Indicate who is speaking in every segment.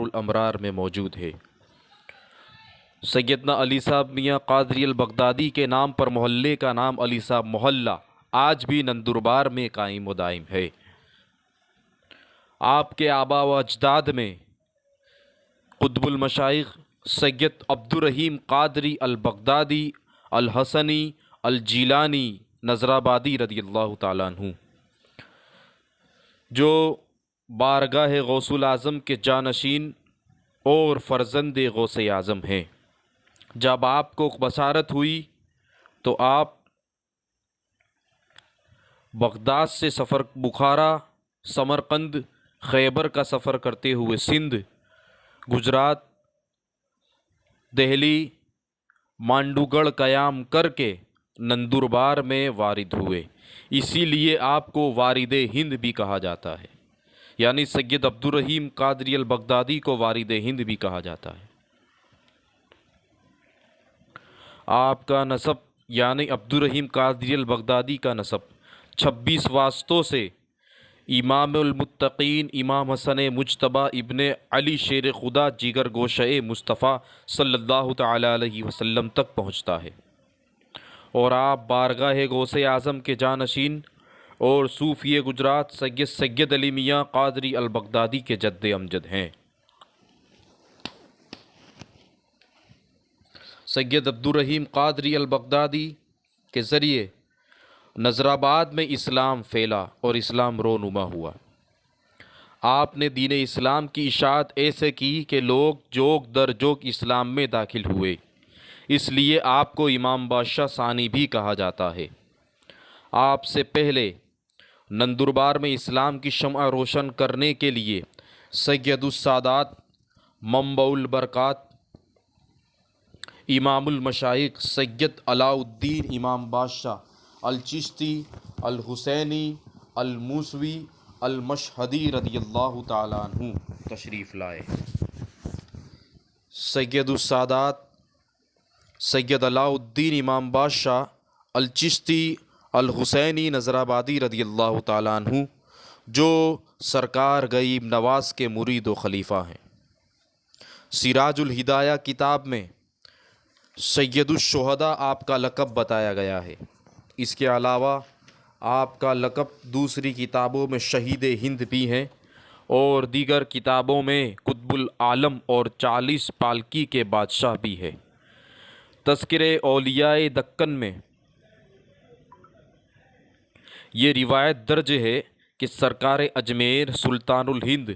Speaker 1: الامرار میں موجود ہے۔ سیدنا علی صاحب میاں قادری البغدادی کے نام پر محلے کا نام علی صاحب محلہ آج بھی نندربار میں قائم و دائم ہے۔ آپ کے آبا و اجداد میں قطب المشائخ سید عبدالرحیم قادری البغدادی الحسنی الجیلانی نظرآبادی رضی اللہ تعالیٰ عنہ، جو بارگاہ غوث الاعظم کے جانشین اور فرزند غوث اعظم ہیں۔ جب آپ کو بصارت ہوئی تو آپ بغداد سے سفر بخارا، سمرقند، خیبر کا سفر کرتے ہوئے سندھ، گجرات، دہلی، مانڈوگڑھ قیام کر کے نندربار میں وارد ہوئے۔ اسی لیے آپ کو وارد ہند بھی کہا جاتا ہے، یعنی سید عبدالرحیم قادری البغدادی کو وارد ہند بھی کہا جاتا ہے۔ آپ کا نسب یعنی عبدالرحیم قادری البغدادی کا نسب 26 واسطوں سے امام المتقین امام حسن مجتبیٰ ابن علی شیر خدا جگر گوشہ مصطفیٰ صلی اللہ تعالیٰ علیہ وسلم تک پہنچتا ہے، اور آپ بارگاہ غوث اعظم کے جانشین اور صوفی گجرات سید علی میاں قادری البغدادی کے جد امجد ہیں۔ سید عبدالرحیم قادری البغدادی کے ذریعے نظرآباد میں اسلام پھیلا اور اسلام رونما ہوا۔ آپ نے دین اسلام کی اشاعت ایسے کی کہ لوگ جوگ در جوگ اسلام میں داخل ہوئے، اس لیے آپ کو امام بادشاہ ثانی بھی کہا جاتا ہے۔ آپ سے پہلے نندربار میں اسلام کی شمع روشن کرنے کے لیے سید السادات، منبع البرکات، امام المشائخ سید علاء الدین امام بادشاہ الچشتی الحسینی الموسوی المشہدی رضی اللہ تعالیٰ عنہ تشریف لائے۔ سید السادات سید علاء الدین امام بادشاہ الچشتی الحسینی نظرآبادی رضی اللہ تعالیٰ عنہ، جو سرکار غریب نواز کے مرید و خلیفہ ہیں۔ سراج الہدایہ کتاب میں سید الشہداء آپ کا لقب بتایا گیا ہے۔ اس کے علاوہ آپ کا لقب دوسری کتابوں میں شہید ہند بھی ہیں، اور دیگر کتابوں میں قطب العالم اور 40 پالکی کے بادشاہ بھی ہے۔ تذکرہ اولیاء دکن میں یہ روایت درج ہے کہ سرکار اجمیر سلطان الہند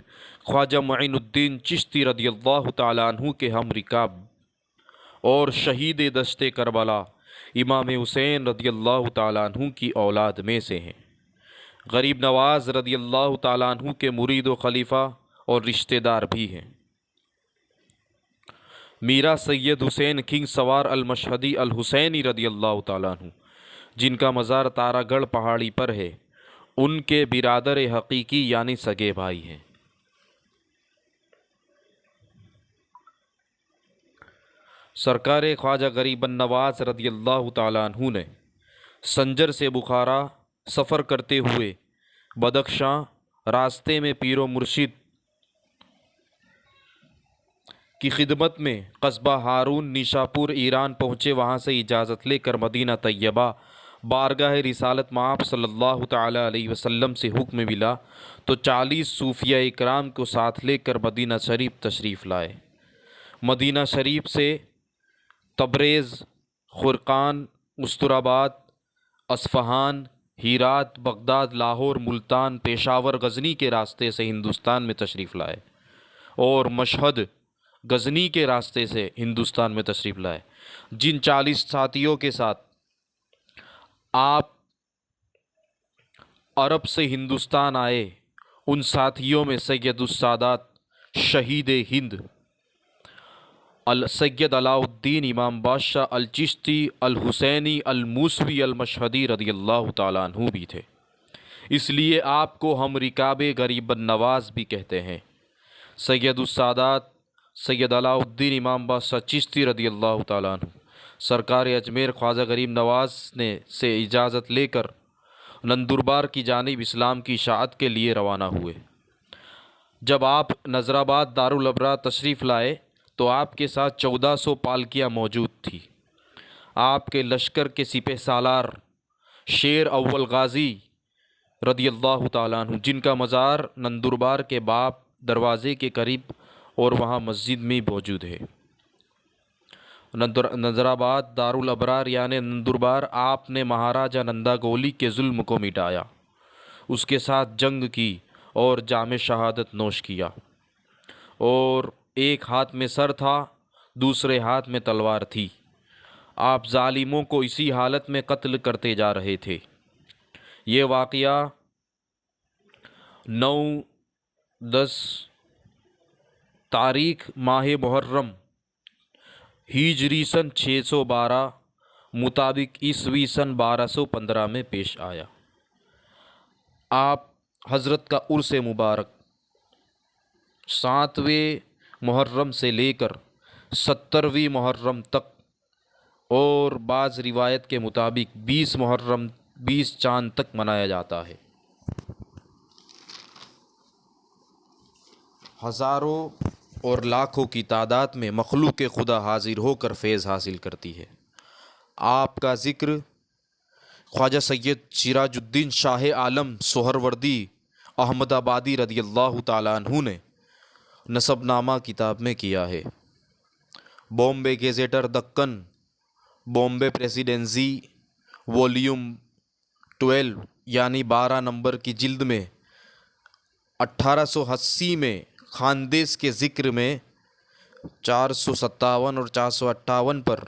Speaker 1: خواجہ معین الدین چشتی رضی اللہ تعالیٰ عنہ کے ہم رکاب اور شہید دشت کربلا امام حسین رضی اللہ تعالیٰ عنہ کی اولاد میں سے ہیں۔ غریب نواز رضی اللہ تعالیٰ عنہ کے مرید و خلیفہ اور رشتہ دار بھی ہیں۔ میرا سید حسین کنگ سوار المشہدی الحسینی رضی اللہ تعالیٰ عنہ، جن کا مزار تارا گڑھ پہاڑی پر ہے، ان کے برادر حقیقی یعنی سگے بھائی ہیں۔ سرکار خواجہ غریب نواز رضی اللہ تعالیٰ عنہ نے سنجر سے بخارا سفر کرتے ہوئے بدخشاں راستے میں پیر و مرشد کی خدمت میں قصبہ ہارون نیشاپور ایران پہنچے۔ وہاں سے اجازت لے کر مدینہ طیبہ بارگاہ رسالت مآب صلی اللہ تعالیٰ علیہ وسلم سے حکم ملا تو 40 صوفیہ اکرام کو ساتھ لے کر مدینہ شریف تشریف لائے۔ مدینہ شریف سے تبریز، خرقان، مسترآباد، اصفہان، ہیرات، بغداد، لاہور، ملتان، پشاور، غزنی کے راستے سے ہندوستان میں تشریف لائے، اور مشہد غزنی کے راستے سے ہندوستان میں تشریف لائے۔ جن 40 ساتھیوں کے ساتھ آپ عرب سے ہندوستان آئے، ان ساتھیوں میں سید السادات شہید ہند سید علاء الدین امام بادشاہ الچشتی الحسینی الموسوی المشہدی رضی اللہ تعالیٰ عنہ بھی تھے۔ اس لیے آپ کو ہم رکاب غریب النواز بھی کہتے ہیں۔ سید السادات سید علاء الدین امام بادشاہ چشتی رضی اللہ تعالیٰ عنہ سرکار اجمیر خواجہ غریب نواز سے اجازت لے کر نندربار کی جانب اسلام کی اشاعت کے لیے روانہ ہوئے۔ جب آپ نظرآباد دارالابرار تشریف لائے تو آپ کے ساتھ 1400 پالکیاں موجود تھی۔ آپ کے لشکر کے سپہ سالار شیر اول غازی رضی اللہ تعالیٰ عنہ، جن کا مزار نندربار کے باب دروازے کے قریب اور وہاں مسجد میں موجود ہے۔ نظرآباد دارالابرار یعنی نندربار آپ نے مہاراجہ نندا گولی کے ظلم کو مٹایا، اس کے ساتھ جنگ کی اور جام شہادت نوش کیا، اور ایک ہاتھ میں سر تھا، دوسرے ہاتھ میں تلوار تھی۔ آپ ظالموں کو اسی حالت میں قتل کرتے جا رہے تھے۔ یہ واقعہ 9/10 تاریخ ماہ محرم ہجری سن 612 مطابق عیسوی سن 1215 میں پیش آیا۔ آپ حضرت کا عرس مبارک 7ویں محرم سے لے کر 17ویں محرم تک، اور بعض روایت کے مطابق 20 محرم 20 چاند تک منایا جاتا ہے۔ ہزاروں اور لاکھوں کی تعداد میں مخلوق خدا حاضر ہو کر فیض حاصل کرتی ہے۔ آپ کا ذکر خواجہ سید سراج الدین شاہ عالم سہروردی احمد آبادی رضی اللہ تعالیٰ عنہ نے نسب نامہ کتاب میں کیا ہے۔ بامبے گیزیٹر دکن، بامبے پریسیڈنسی، والیوم 12 یعنی 12 نمبر کی جلد میں 1880 میں خاندیش کے ذکر میں 457 اور 458 پر